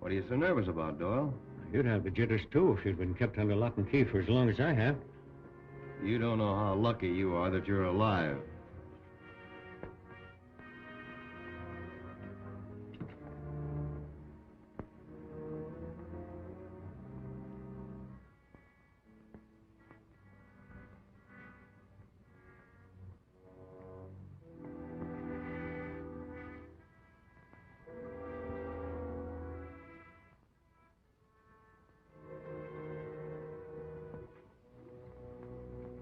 What are you so nervous about, Doyle? You'd have the jitters, too, if you'd been kept under lock and key for as long as I have. You don't know how lucky you are that you're alive.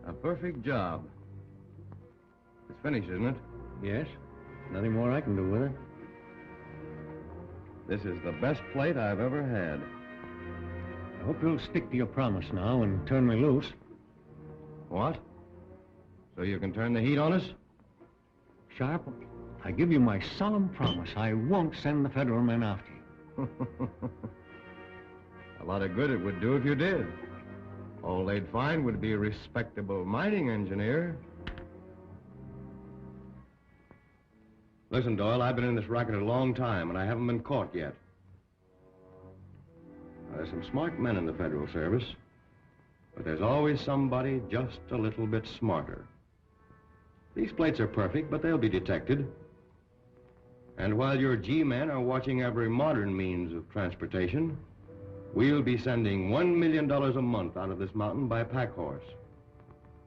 A perfect job. It's finished, isn't it? Yes. Nothing more I can do with it. This is the best plate I've ever had. I hope you'll stick to your promise now and turn me loose. What? So you can turn the heat on us? Sharpe, I give you my solemn promise I won't send the federal men after you. A lot of good it would do if you did. All they'd find would be a respectable mining engineer. Listen, Doyle, I've been in this racket a long time, and I haven't been caught yet. Now, there's some smart men in the Federal Service, but there's always somebody just a little bit smarter. These plates are perfect, but they'll be detected. And while your G-men are watching every modern means of transportation, we'll be sending $1 million a month out of this mountain by pack horse.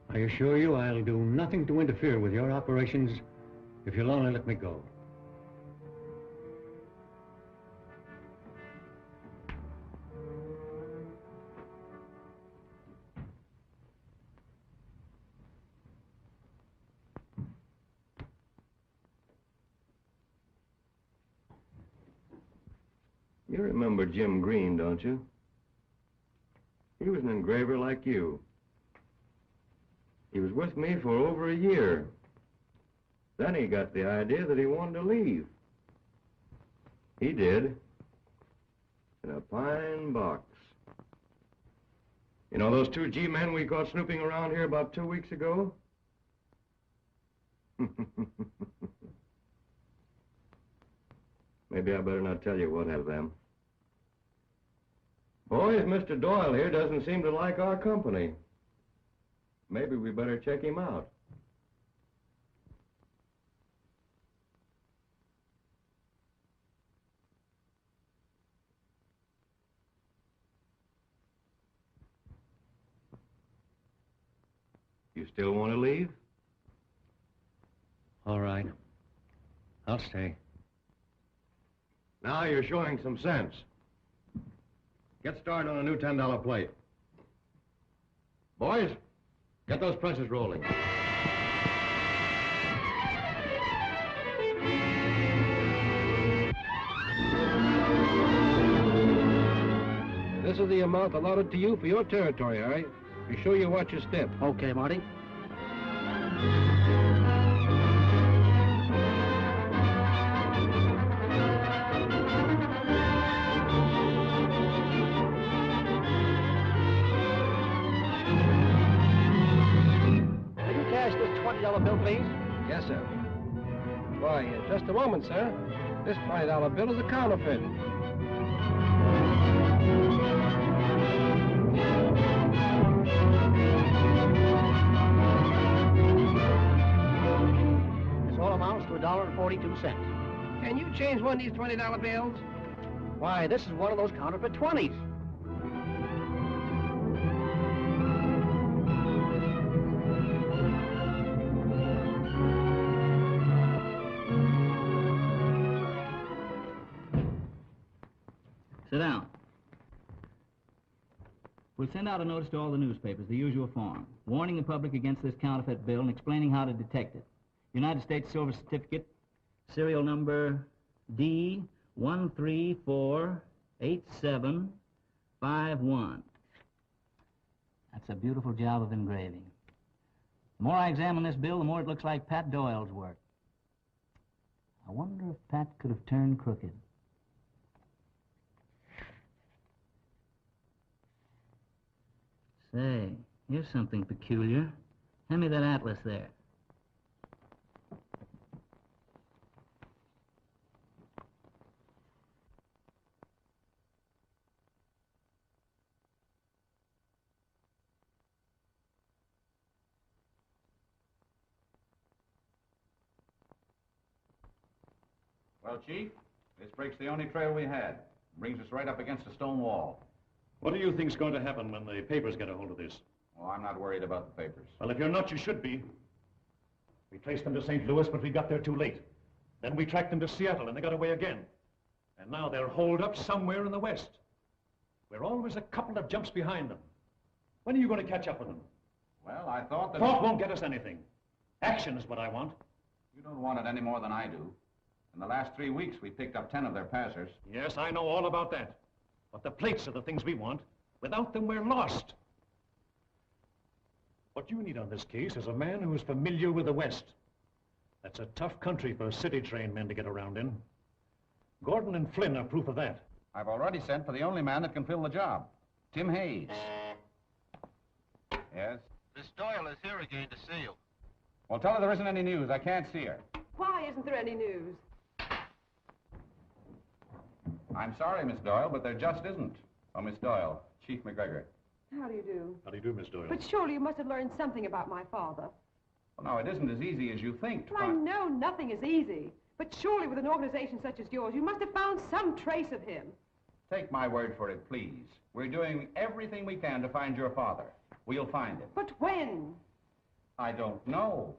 I assure you I'll do nothing to interfere with your operations if you'll only let me go. You remember Jim Green, don't you? He was an engraver like you. He was with me for over a year. Then he got the idea that he wanted to leave. He did. In a pine box. You know those two G-men we caught snooping around here about 2 weeks ago? Maybe I better not tell you what of them. Boys, Mr. Doyle here doesn't seem to like our company. Maybe we better check him out. You still want to leave? All right. I'll stay. Now you're showing some sense. Get started on a new $10 plate. Boys, get those presses rolling. This is the amount allotted to you for your territory, Harry. Be sure you watch your step. Okay, Marty. $20 bill, please? Yes, sir. Why, just a moment, sir. This $20 bill is a counterfeit. This all amounts to $1.42. Can you change one of these $20 bills? Why, this is one of those counterfeit 20s. Sit down. We'll send out a notice to all the newspapers, the usual form, warning the public against this counterfeit bill and explaining how to detect it. United States Silver Certificate, serial number D1348751. That's a beautiful job of engraving. The more I examine this bill, the more it looks like Pat Doyle's work. I wonder if Pat could have turned crooked. Say, here's something peculiar. Hand me that atlas there. Well, Chief, this breaks the only trail we had. Brings us right up against a stone wall. What do you think's going to happen when the papers get a hold of this? Well, I'm not worried about the papers. Well, if you're not, you should be. We traced them to St. Louis, but we got there too late. Then we tracked them to Seattle, and they got away again. And now they're holed up somewhere in the West. We're always a couple of jumps behind them. When are you going to catch up with them? Well, I thought that... Talk won't get us anything. Action is what I want. You don't want it any more than I do. In the last 3 weeks, we picked up 10 of their passers. Yes, I know all about that. But the plates are the things we want. Without them, we're lost. What you need on this case is a man who is familiar with the West. That's a tough country for city-trained men to get around in. Gordon and Flynn are proof of that. I've already sent for the only man that can fill the job, Tim Hayes. Yes? Miss Doyle is here again to see you. Well, tell her there isn't any news. I can't see her. Why isn't there any news? I'm sorry, Miss Doyle, but there just isn't. Oh, Miss Doyle, Chief McGregor. How do you do? How do you do, Miss Doyle? But surely you must have learned something about my father. Well, no, it isn't as easy as you think to Well, I find... know nothing is easy. But surely with an organization such as yours, you must have found some trace of him. Take my word for it, please. We're doing everything we can to find your father. We'll find him. But when? I don't know.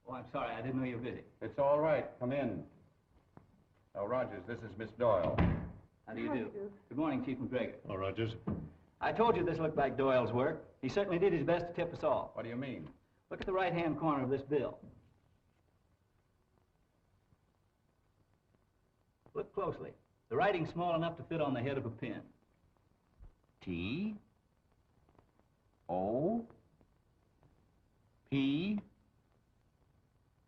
Oh, I'm sorry. I didn't know you were busy. It's all right. Come in. Oh, Rogers, this is Miss Doyle. How do you do? Good morning, Chief McGregor. Oh, Rogers. I told you this looked like Doyle's work. He certainly did his best to tip us off. What do you mean? Look at the right-hand corner of this bill. Look closely. The writing's small enough to fit on the head of a pen. T O P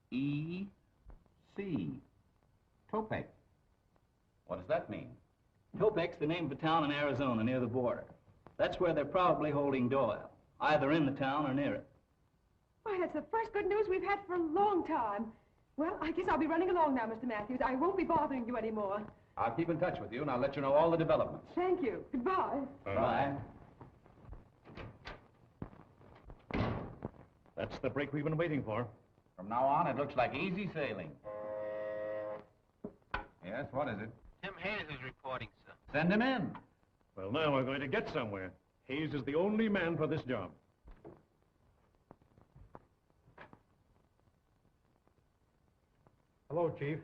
E C. Topek. What does that mean? Topek's the name of a town in Arizona near the border. That's where they're probably holding Doyle, either in the town or near it. Why, that's the first good news we've had for a long time. Well, I guess I'll be running along now, Mr. Matthews. I won't be bothering you anymore. I'll keep in touch with you, and I'll let you know all the developments. Thank you. Goodbye. Bye. That's the break we've been waiting for. From now on, it looks like easy sailing. Yes, what is it? Tim Hayes is reporting, sir. Send him in. Well, now we're going to get somewhere. Hayes is the only man for this job. Hello, Chief.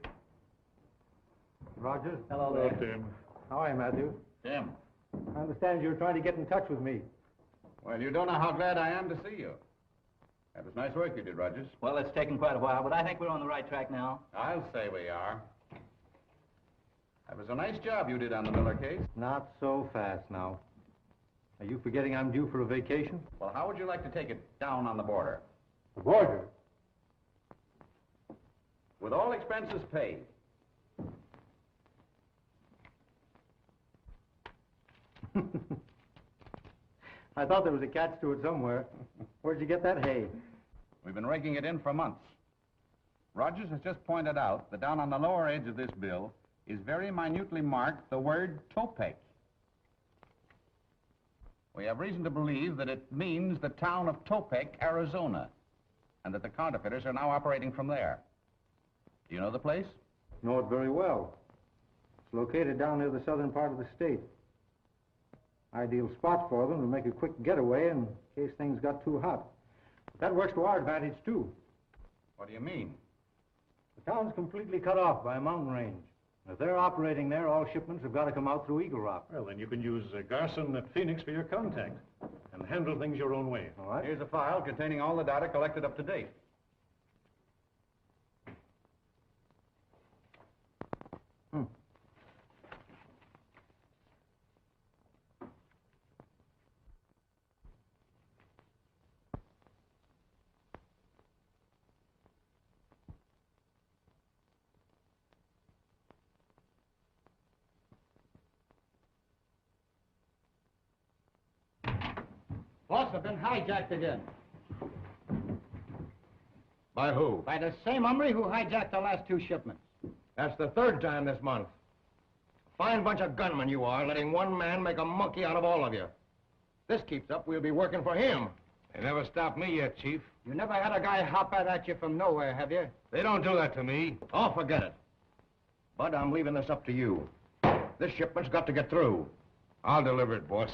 Rogers. Hello Hello, there. Tim. How are you, Matthew? Tim. I understand you're trying to get in touch with me. Well, you don't know how glad I am to see you. That was nice work you did, Rogers. Well, it's taken quite a while, but I think we're on the right track now. I'll say we are. That was a nice job you did on the Miller case. Not so fast now. Are you forgetting I'm due for a vacation? Well, how would you like to take it down on the border? The border? With all expenses paid. I thought there was a catch to it somewhere. Where'd you get that hay? We've been raking it in for months. Rogers has just pointed out that down on the lower edge of this bill is very minutely marked the word Topek. We have reason to believe that it means the town of Topek, Arizona, and that the counterfeiters are now operating from there. Do you know the place? Know it very well. It's located down near the southern part of the state. Ideal spot for them to make a quick getaway in case things got too hot. But that works to our advantage, too. What do you mean? The town's completely cut off by a mountain range. If they're operating there, all shipments have got to come out through Eagle Rock. Well, then you can use Garson at Phoenix for your contact and handle things your own way. All right? Here's a file containing all the data collected up to date. Boss have been hijacked again. By who? By the same hombre who hijacked the last 2 shipments. That's the 3rd time this month. Fine bunch of gunmen you are, letting one man make a monkey out of all of you. If this keeps up, we'll be working for him. They never stopped me yet, Chief. You never had a guy hop out at you from nowhere, have you? They don't do that to me. Oh, forget it. Bud, I'm leaving this up to you. This shipment's got to get through. I'll deliver it, boss.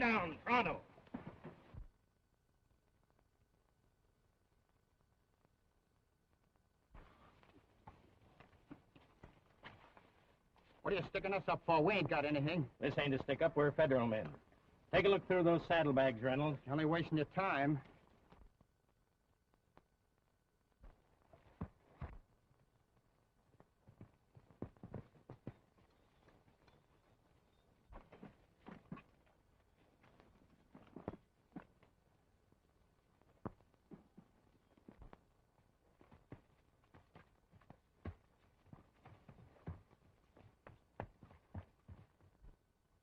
Down, pronto. What are you sticking us up for? We ain't got anything. This ain't a stick-up. We're federal men. Take a look through those saddlebags, Reynolds. You're only wasting your time.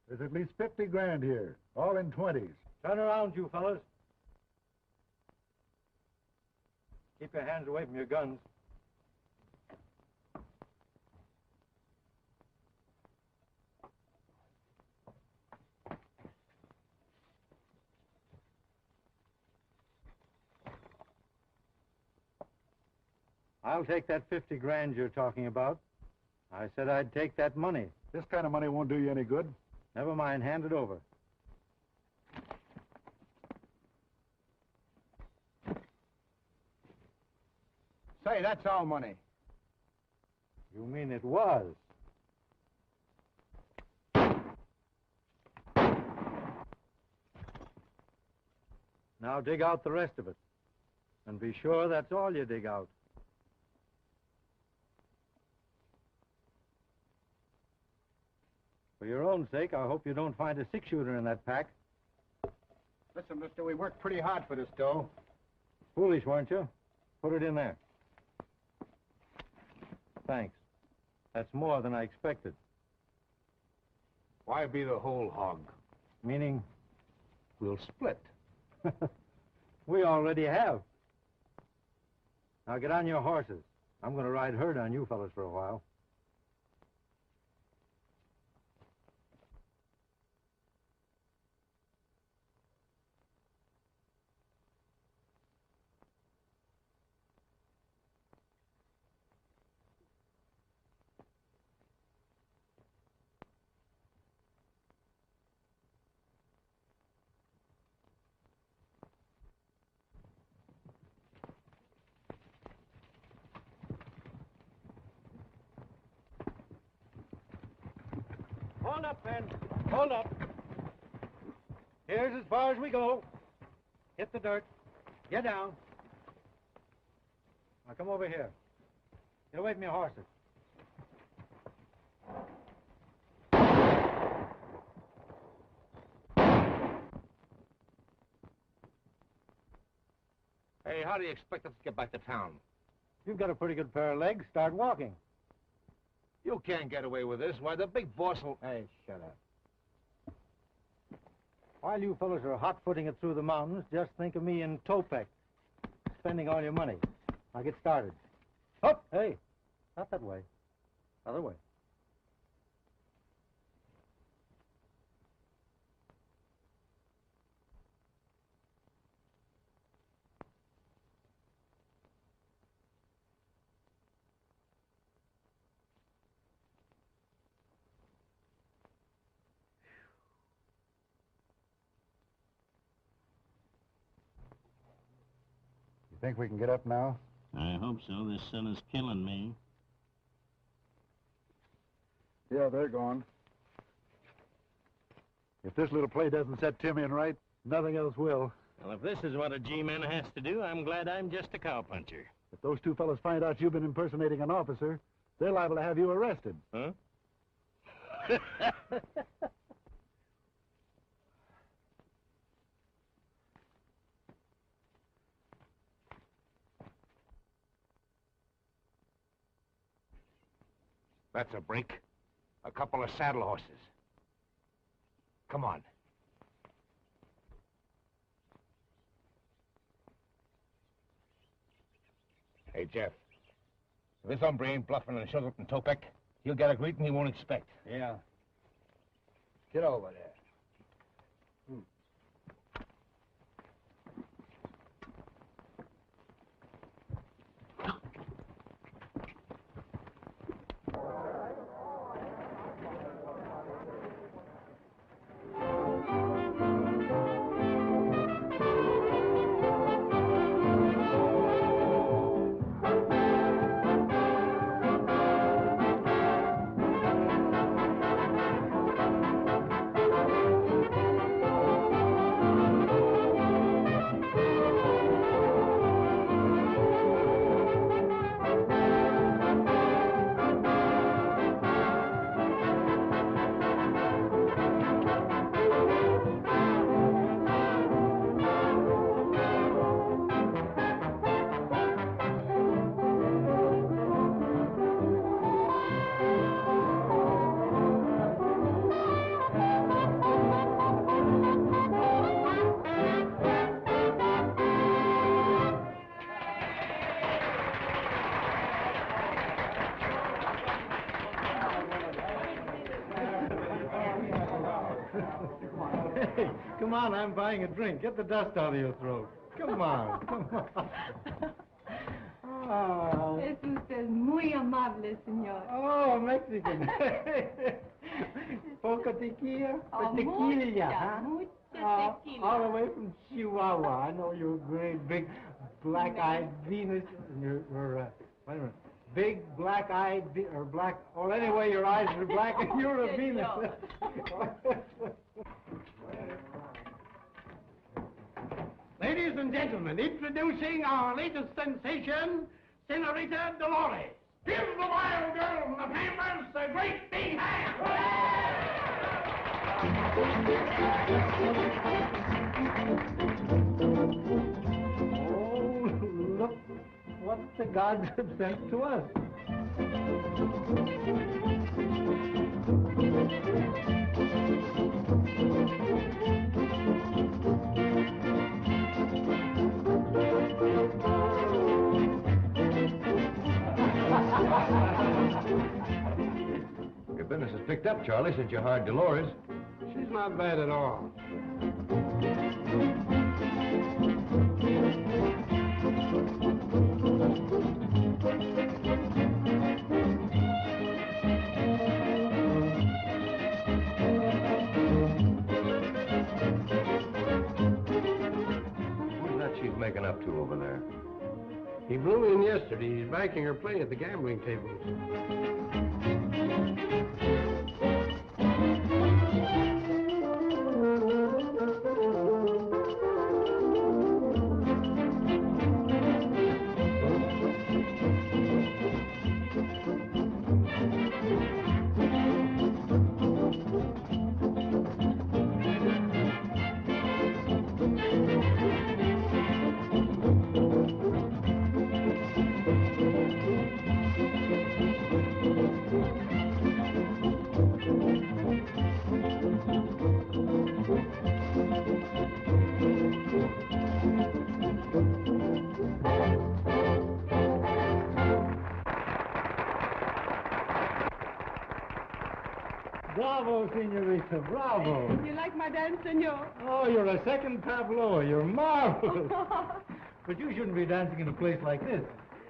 There's at least 50 grand here, all in 20s. Turn around, you fellas. Keep your hands away from your guns. I'll take that 50 grand you're talking about. I said I'd take that money. This kind of money won't do you any good. Never mind, hand it over. Say, that's our money. You mean it was? Now dig out the rest of it. And be sure that's all you dig out. For your own sake, I hope you don't find a six-shooter in that pack. Listen, mister, we worked pretty hard for this dough. Foolish, weren't you? Put it in there. Thanks. That's more than I expected. Why be the whole hog? Meaning? We'll split. We already have. Now get on your horses. I'm going to ride herd on you fellas for a while. Hold up, men. Hold up. Here's as far as we go. Hit the dirt. Get down. Now come over here. Get away from your horses. Hey, how do you expect us to get back to town? You've got a pretty good pair of legs. Start walking. You can't get away with this. Why, the big boss will... Hey, shut up. While you fellas are hot-footing it through the mountains, just think of me in Topek. spending all your money. Now get started. Up! Hey, not that way. Other way. Think we can get up now? I hope so. This sun is killing me. Yeah, they're gone. If this little play doesn't set Tim in right, nothing else will. Well, if this is what a G-man has to do, I'm glad I'm just a cowpuncher. If those two fellas find out you've been impersonating an officer, they're liable to have you arrested. Huh? That's a break. A couple of saddle horses. Come on. Hey, Jeff. If this hombre ain't bluffing and shows up in Topek, he'll get a greeting he won't expect. Yeah. Get over there. Hey, come on, I'm buying a drink. Get the dust out of your throat. Come on, come on. Oh. Es usted muy amable, señor. Oh, Mexican. Poco tequila? Oh, Tequila, mucha tequila. All the way from Chihuahua. I know you're a great big black-eyed Venus. You're wait a minute. Big black-eyed, or black, or anyway, your eyes are black and you're a Venus. Ladies and gentlemen, introducing our latest sensation, Senorita Dolores. Give the wild girl from the Pampas a great big hand. Oh, look what the gods have sent to us. Your business has picked up, Charlie, since you hired Dolores. She's not bad at all. Who's that she's making up to over there? He blew in yesterday. He's backing her play at the gambling tables. Bravo, senorita, bravo. You like my dance, senor? Oh, you're a second tableau. You're marvelous. But you shouldn't be dancing in a place like this.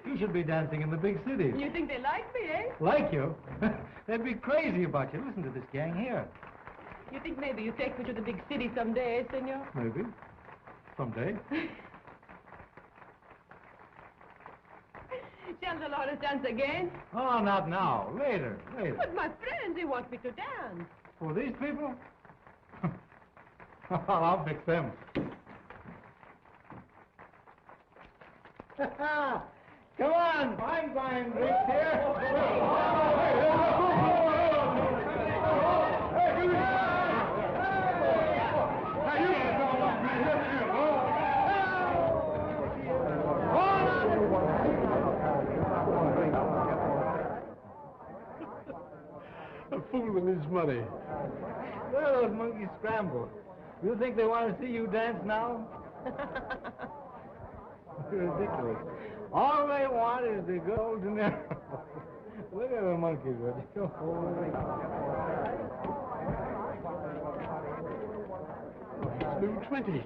You should be dancing in the big city. You think they like me, eh? Like you? They'd be crazy about you. Listen to this gang here. You think maybe you take me to the big city someday, eh, senor? Maybe. Someday. Shall the Lawless dance again? Oh, not now. Later. But my friends, they want me to dance. For these people? I'll fix them. Come on, fine drinks here. A fool with his money. Well, those monkeys scramble. You think they want to see you dance now? Ridiculous. All they want is the good old dinero. Look at the monkeys, would you? New 20.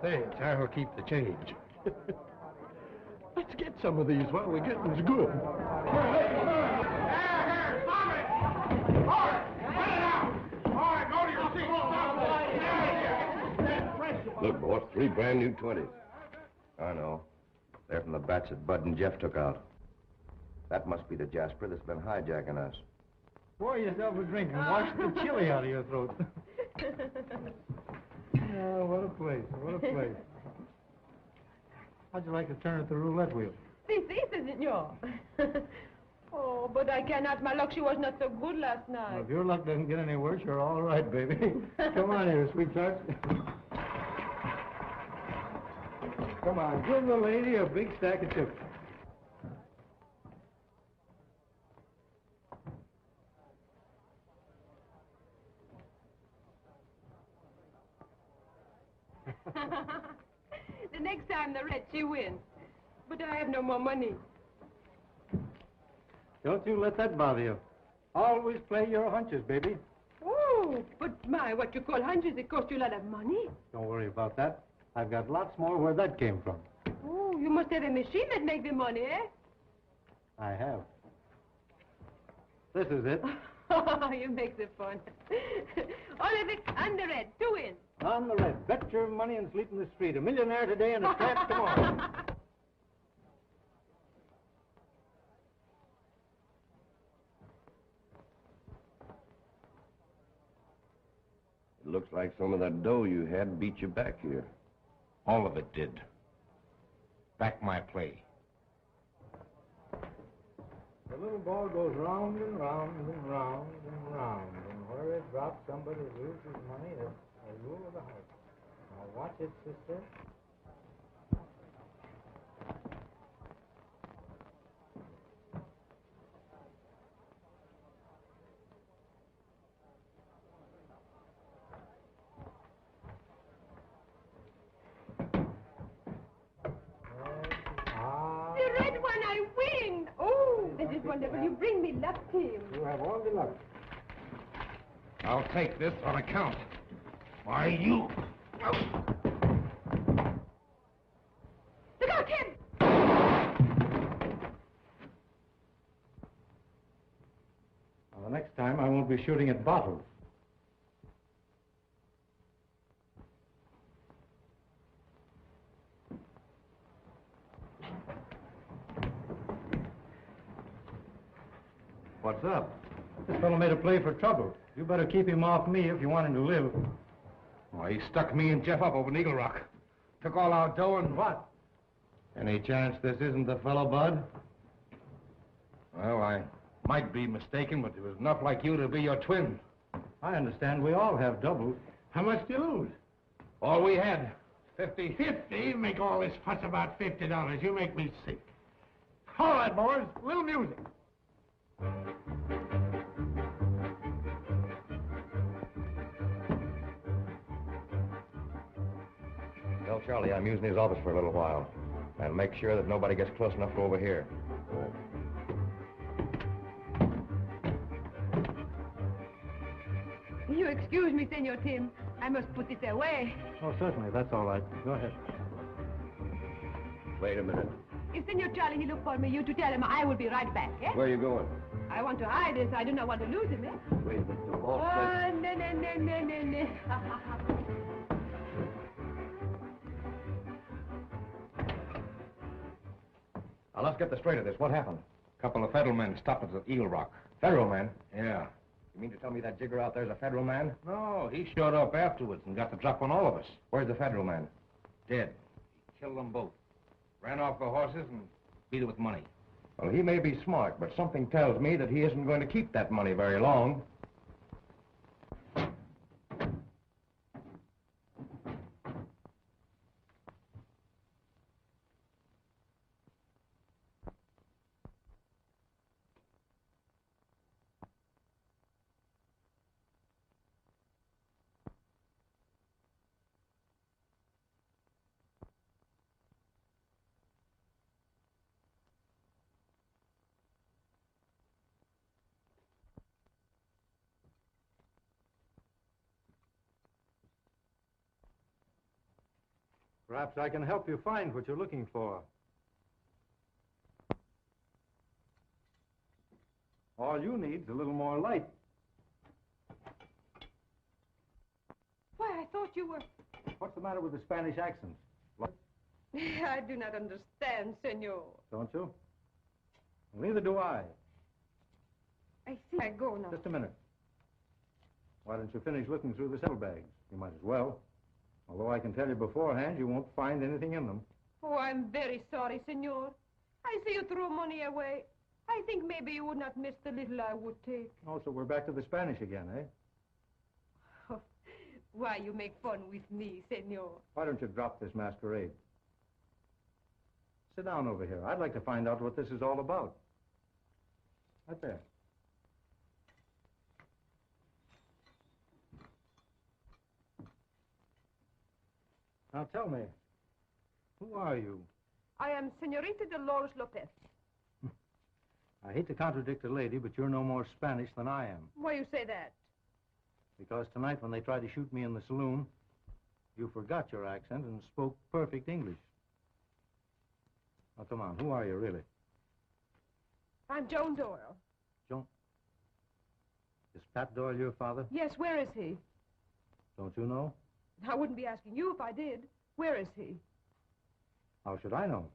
Say, I'll keep the change. Let's get some of these while the getting's good. Look, boss, 3 brand new 20s. I know. They're from the batch that Bud and Jeff took out. That must be the Jasper that's been hijacking us. Pour yourself a drink and wash the chili out of your throat. Oh, what a place, what a place. How'd you like to turn at the roulette wheel? Si, senor. Oh, but I cannot. My luck, she was not so good last night. Well, if your luck doesn't get any worse, you're all right, baby. Come on here, sweetheart. Come on, give the lady a big stack of chips. The next time the red, she wins. But I have no more money. Don't you let that bother you. Always play your hunches, baby. Oh, but my, what you call hundreds, it cost you a lot of money. Don't worry about that. I've got lots more where that came from. Oh, you must have a machine that makes the money, eh? I have. This is it. Oh, you make the fun. All of it on the red, 2 wins. On the red. Bet your money and sleep in the street. A millionaire today and a tramp tomorrow. It looks like some of that dough you had beat you back here. All of it did. Back my play. The little ball goes round and round and round and round. And where it drops, somebody loses money. That's a rule of the house. Now watch it, sister. The red one, I win. Oh, this is wonderful. You bring me luck, Tim. You have all the luck. I'll take this on account. Why, you... Look out, Tim! Well, the next time, I won't be shooting at bottles. What's up? This fellow made a play for trouble. You better keep him off me if you want him to live. Why, he stuck me and Jeff up over in Eagle Rock. Took all our dough and what? Any chance this isn't the fellow, Bud? Well, I Might be mistaken, but it was enough like you to be your twin. I understand we all have doubles. How much do you lose? All we had, 50. 50? Make all this fuss about $50. You make me sick. All right, boys. A little music. Tell Charlie I'm using his office for a little while. And make sure that nobody gets close enough to overhear. You excuse me, Senor Tim. I must put this away. Oh, certainly. That's all right. Go ahead. Wait a minute. If Senor Charlie he look for me, you to tell him I will be right back, eh? Where are you going? I want to hide this. I do not want to lose him, eh? Wait a minute. The boss Oh, no. Now, let's get the straight of this. What happened? A couple of federal men stopped us at Eel Rock. Federal man? Yeah. You mean to tell me that jigger out there's a federal man? No, he showed up afterwards and got the drop on all of us. Where's the federal man? Dead. He killed them both. Ran off the horses and beat it with money. Well, he may be smart, but something tells me that he isn't going to keep that money very long. Perhaps I can help you find what you're looking for. All you need is a little more light. Why, I thought you were... What's the matter with the Spanish accent? I do not understand, Senor. Don't you? Well, neither do I. I think I go now. Just a minute. Why don't you finish looking through the saddlebags? You might as well. Although I can tell you beforehand, you won't find anything in them. Oh, I'm very sorry, Senor. I see you throw money away. I think maybe you would not miss the little I would take. Oh, so we're back to the Spanish again, eh? Oh, why, you make fun with me, Senor. Why don't you drop this masquerade? Sit down over here. I'd like to find out what this is all about. Right there. Now tell me, who are you? I am Senorita Dolores Lopez. I hate to contradict a lady, but you're no more Spanish than I am. Why you say that? Because tonight when they tried to shoot me in the saloon, you forgot your accent and spoke perfect English. Now come on, who are you really? I'm Joan Doyle. Joan? Is Pat Doyle your father? Yes, where is he? Don't you know? I wouldn't be asking you if I did. Where is he? How should I know?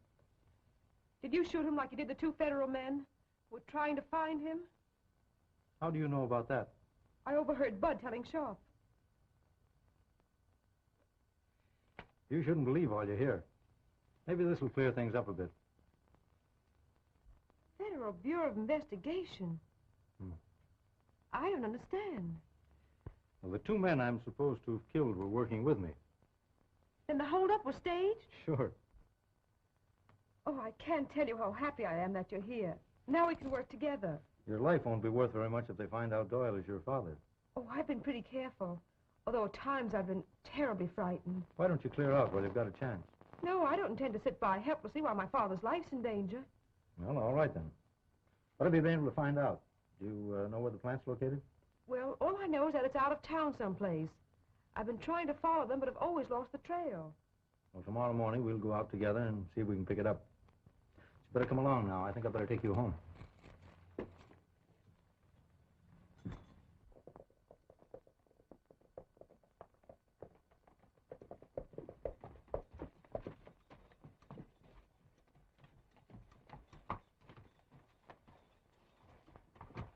Did you shoot him like you did the two federal men who were trying to find him? How do you know about that? I overheard Bud telling Sharpe. You shouldn't believe all you hear. Maybe this will clear things up a bit. Federal Bureau of Investigation? I don't understand. Well, the two men I'm supposed to have killed were working with me. Then the holdup was staged? Sure. Oh, I can't tell you how happy I am that you're here. Now we can work together. Your life won't be worth very much if they find out Doyle is your father. Oh, I've been pretty careful. Although at times I've been terribly frightened. Why don't you clear out while you've got a chance? No, I don't intend to sit by helplessly while my father's life's in danger. Well, all right then. What have you been able to find out? Do you know where the plant's located? Well, all I know is that it's out of town someplace. I've been trying to follow them, but I've always lost the trail. Well, tomorrow morning we'll go out together and see if we can pick it up. You better come along now. I think I'd better take you home.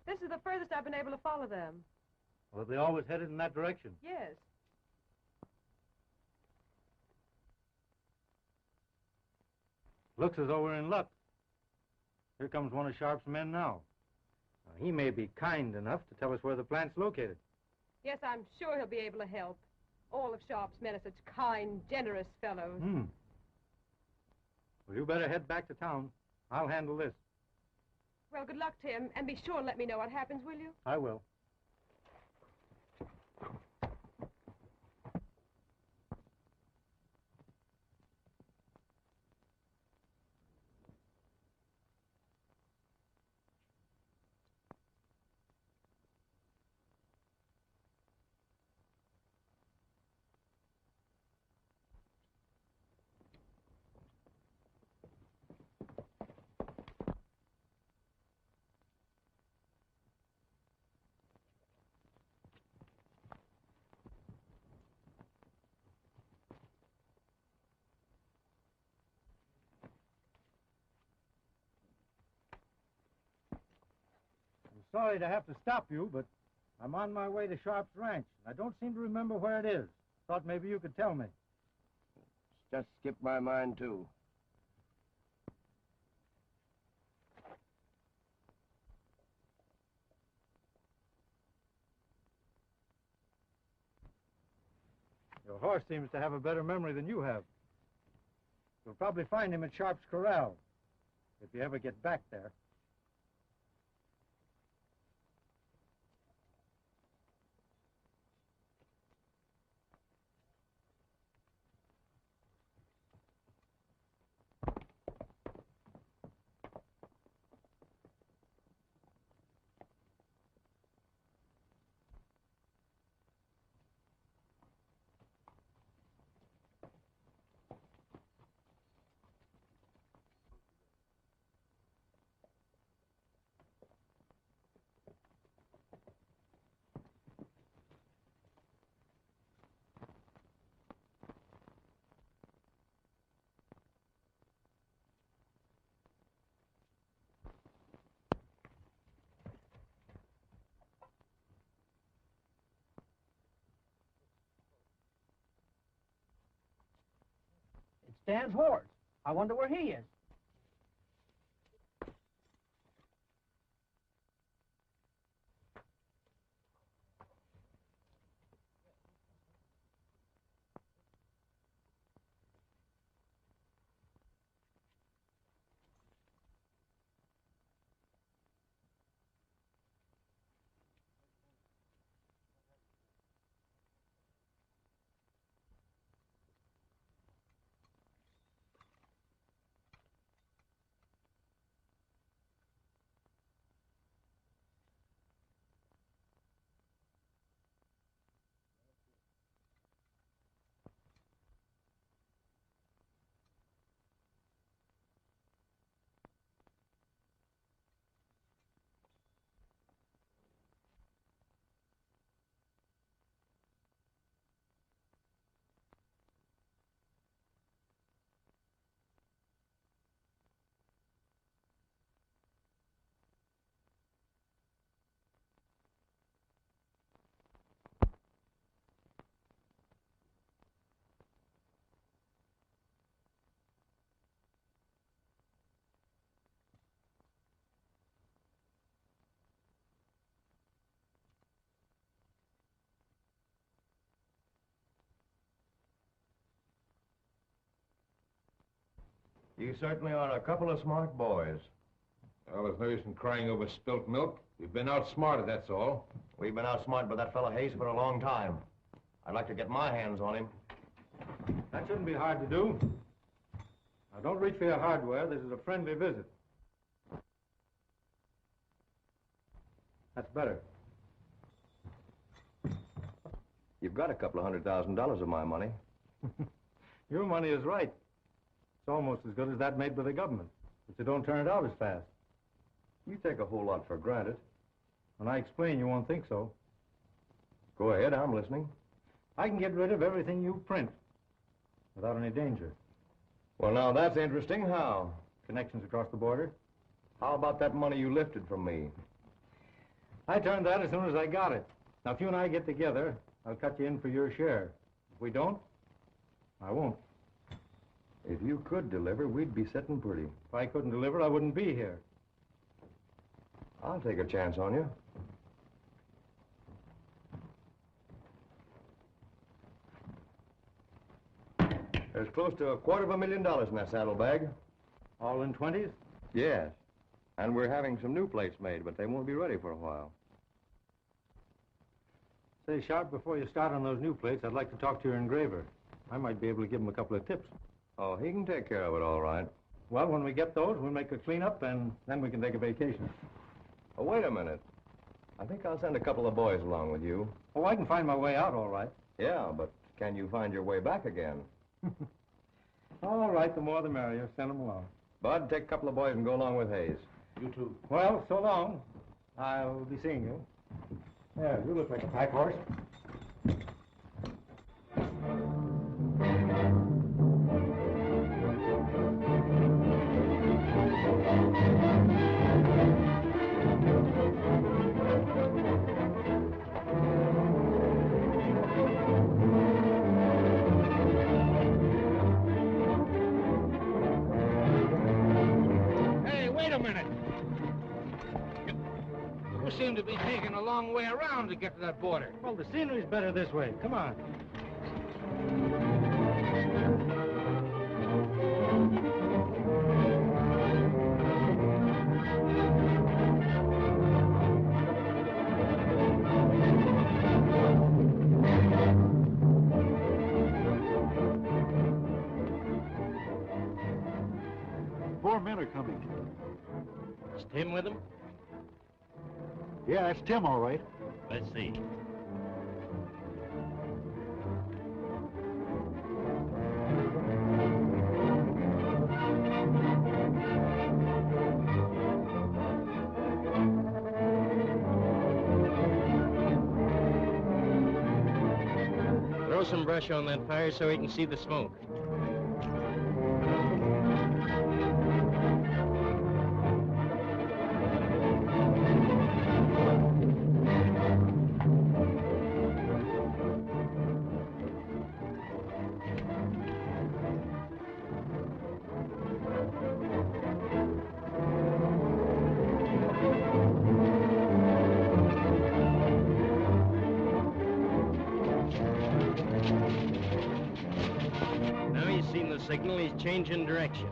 This is the furthest I've been able to follow them. Well, have they always headed in that direction? Yes. Looks as though we're in luck. Here comes one of Sharpe's men now. He may be kind enough to tell us where the plant's located. Yes, I'm sure he'll be able to help. All of Sharpe's men are such kind, generous fellows. Well, you better head back to town. I'll handle this. Well, good luck, Tim, and be sure and let me know what happens, will you? I will. Sorry to have to stop you, but I'm on my way to Sharpe's ranch. I don't seem to remember where it is. Thought maybe you could tell me. Just skipped my mind, too. Your horse seems to have a better memory than you have. You'll probably find him at Sharpe's corral, if you ever get back there. Stan's horse. I wonder where he is. You certainly are a couple of smart boys. Well, there's no use in crying over spilt milk. We've been outsmarted, that's all. We've been outsmarted by that fellow Hayes for a long time. I'd like to get my hands on him. That shouldn't be hard to do. Now, don't reach for your hardware. This is a friendly visit. That's better. You've got a couple of $100,000 of my money. Your money is right. It's almost as good as that made by the government, but you don't turn it out as fast. You take a whole lot for granted. When I explain, you won't think so. Go ahead, I'm listening. I can get rid of everything you print without any danger. Well, now, that's interesting. How? Connections across the border. How about that money you lifted from me? I turned that as soon as I got it. Now, if you and I get together, I'll cut you in for your share. If we don't, I won't. If you could deliver, we'd be sitting pretty. If I couldn't deliver, I wouldn't be here. I'll take a chance on you. There's close to $250,000 in that saddlebag. All in 20s? Yes. And we're having some new plates made, but they won't be ready for a while. Say, Sharpe, before you start on those new plates, I'd like to talk to your engraver. I might be able to give him a couple of tips. Oh, he can take care of it all right. Well, when we get those, we'll make a cleanup, and then we can take a vacation. Oh, wait a minute. I think I'll send a couple of boys along with you. Oh, I can find my way out all right. Yeah, but can you find your way back again? All right, the more the merrier. Send them along. Bud, take a couple of boys and go along with Hayes. You too. Well, so long. I'll be seeing you. Yeah, you look like a pack horse. Hey, wait a minute. You seem to be taking a long way around to get to that border. Well, the scenery's better this way. Come on. Four men are coming. Is Tim with him? Yeah, that's Tim, all right. Let's see. Throw some brush on that fire so he can see the smoke. Now he's seen the signal, he's changing direction.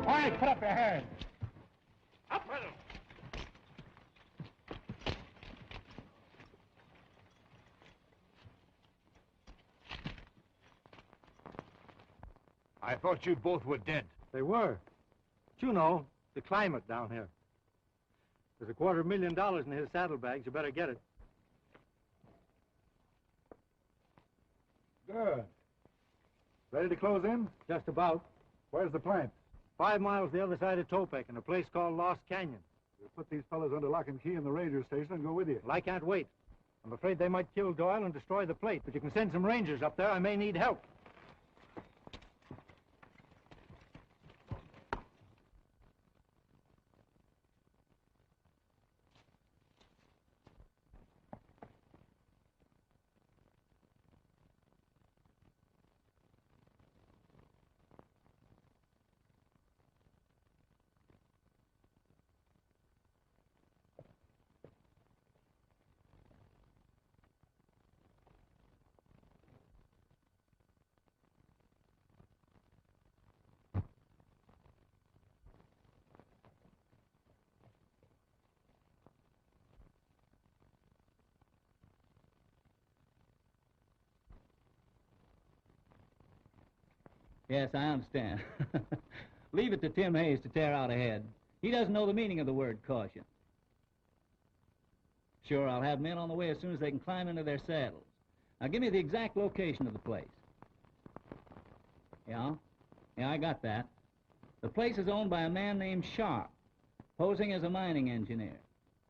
All right, put up your hands. Up with them. I thought you both were dead. They were. But you know, the climate down here. There's $250,000 in his saddlebags. You better get it. Good. Ready to close in? Just about. Where's the plant? 5 miles the other side of Topek in a place called Lost Canyon. We'll put these fellows under lock and key in the ranger station and go with you. Well, I can't wait. I'm afraid they might kill Doyle and destroy the plate, but you can send some rangers up there. I may need help. Yes, I understand. Leave it to Tim Hayes to tear out ahead. He doesn't know the meaning of the word caution. Sure, I'll have men on the way as soon as they can climb into their saddles. Now, give me the exact location of the place. Yeah? Yeah, I got that. The place is owned by a man named Sharpe, posing as a mining engineer.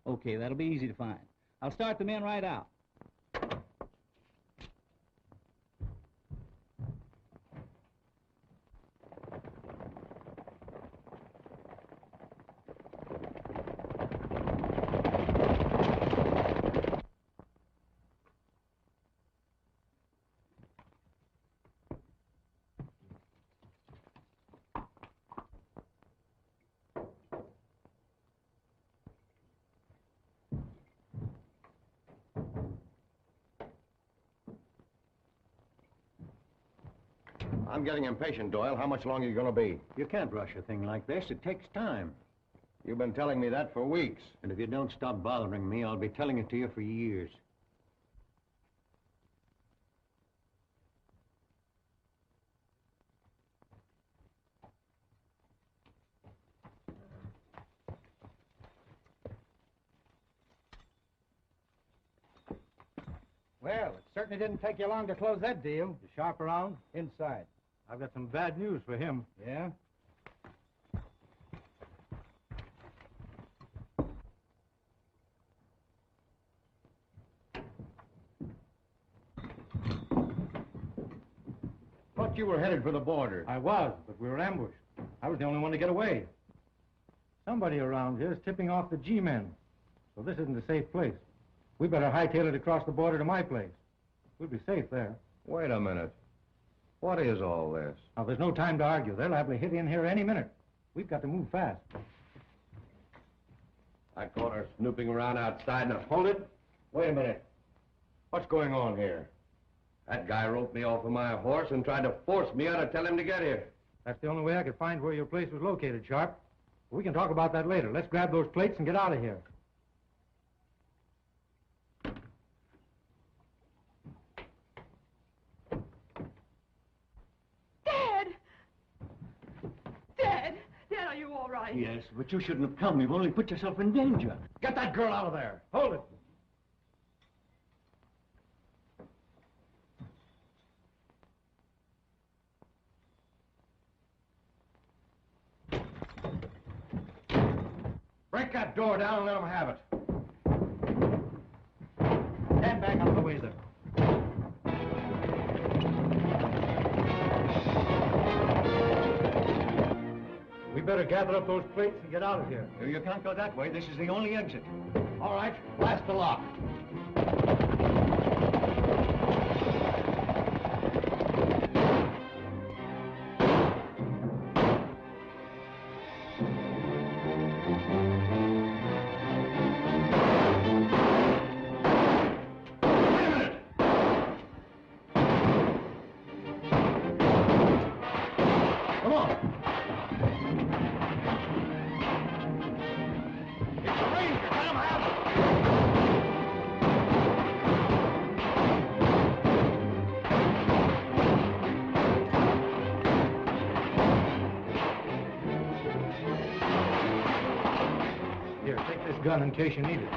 Okay, that'll be easy to find. I'll start the men right out. I'm getting impatient, Doyle. How much longer are you going to be? You can't rush a thing like this. It takes time. You've been telling me that for weeks. And if you don't stop bothering me, I'll be telling it to you for years. Well, it certainly didn't take you long to close that deal. The Sharpe around? Inside. I've got some bad news for him. Yeah? Thought you were headed for the border. I was, but we were ambushed. I was the only one to get away. Somebody around here is tipping off the G-men. So this isn't a safe place. We better hightail it across the border to my place. We'll be safe there. Wait a minute. What is all this? Now, there's no time to argue. They're liable to hit in here any minute. We've got to move fast. I caught her snooping around outside. Now, hold it. Wait a minute. What's going on here? That guy roped me off of my horse and tried to force me out to tell him to get here. That's the only way I could find where your place was located, Sharpe. We can talk about that later. Let's grab those plates and get out of here. Dad, are you all right? Yes, but you shouldn't have come. You've only put yourself in danger. Get that girl out of there. Hold it. Break that door down and let them have it. Stand back out of the way there. We better gather up those plates and get out of here. You can't go that way. This is the only exit. All right, blast the lock. Gun in case you need it.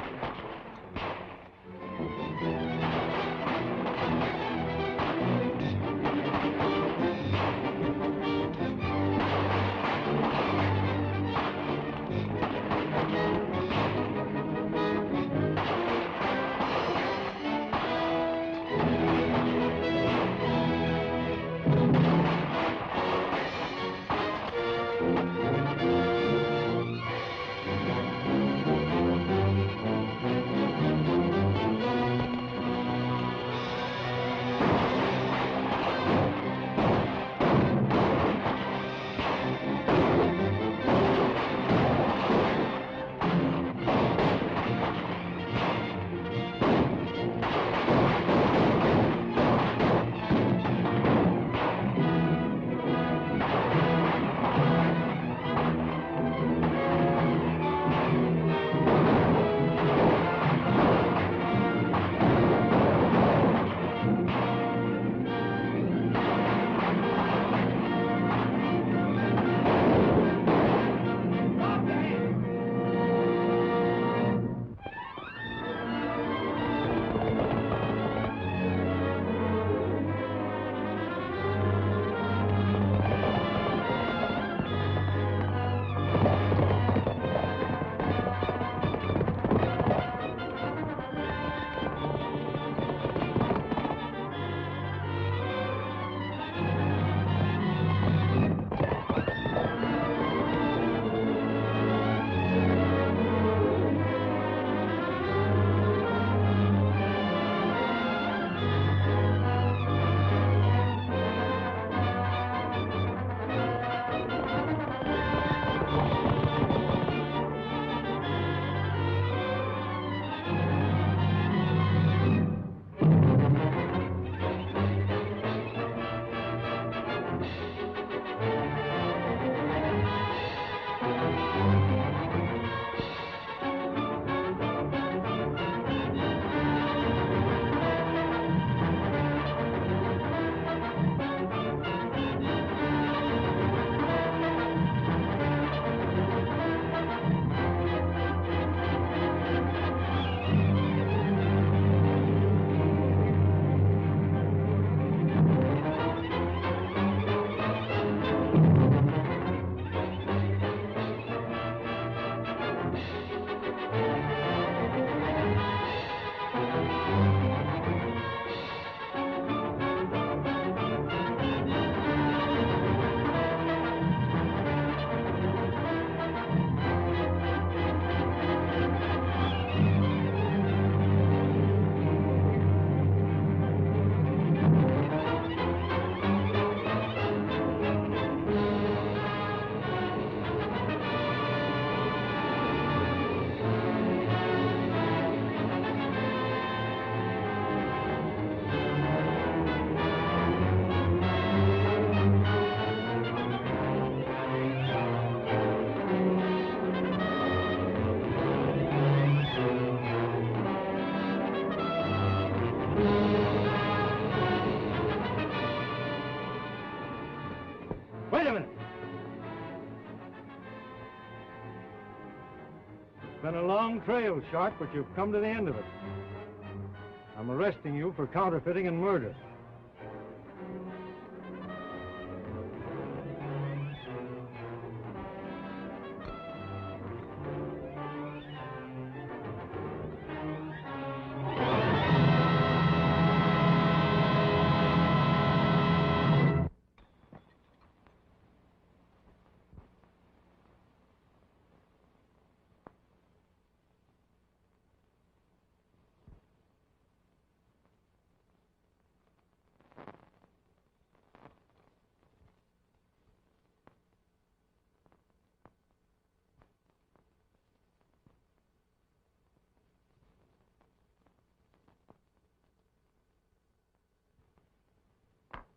It's been a long trail, Sharpe, but you've come to the end of it. I'm arresting you for counterfeiting and murder.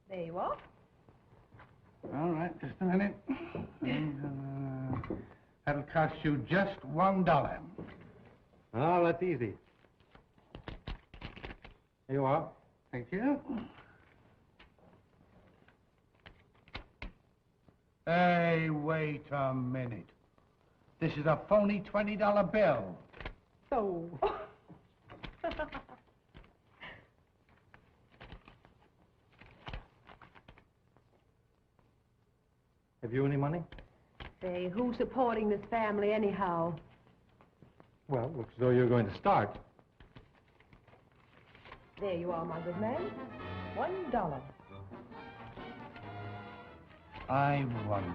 There you are. All right, just a minute. That'll cost you just $1. Oh, that's easy. Here you are. Thank you. Hey, wait a minute. This is a phony $20 bill. Oh. Have you any money? Say, who's supporting this family anyhow? Well, looks as though you're going to start. There you are, my good man. $1. I wonder.